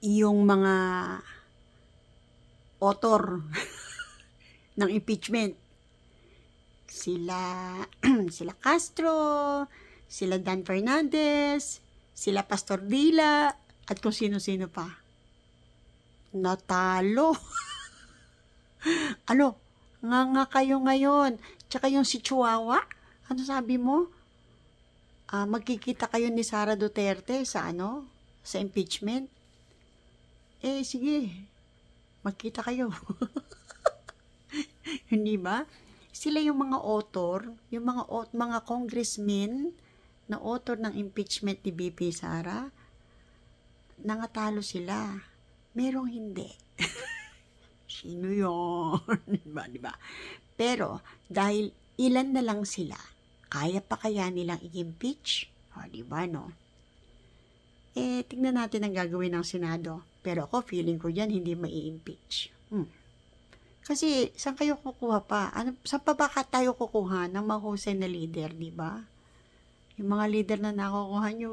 yung mga author ng impeachment. Sila sila Castro, sila Dan Fernandez, sila Pastor Dila, at kung sino-sino pa. Natalo. Ano? Nga kayo ngayon. Tsaka yung si Chihuahua, ano sabi mo? Magkikita kayo ni Sara Duterte sa sa impeachment. Sige. Magkita kayo. Hindi ba? Sila yung mga author, yung mga congressmen na author ng impeachment ni BP Sara, nangatalo sila. Merong hindi. Sino yun? Diba? Pero, dahil ilan na lang sila, kaya pa kaya nilang i-impeach? Diba, no? Tingnan natin ang gagawin ng Senado. Pero ako, feeling ko dyan, hindi mai-impeach. Kasi, saan kayo kukuha pa? Saan pa ba tayo kukuha ng mahusay na leader, di ba? Yung mga leader na nakukuha nyo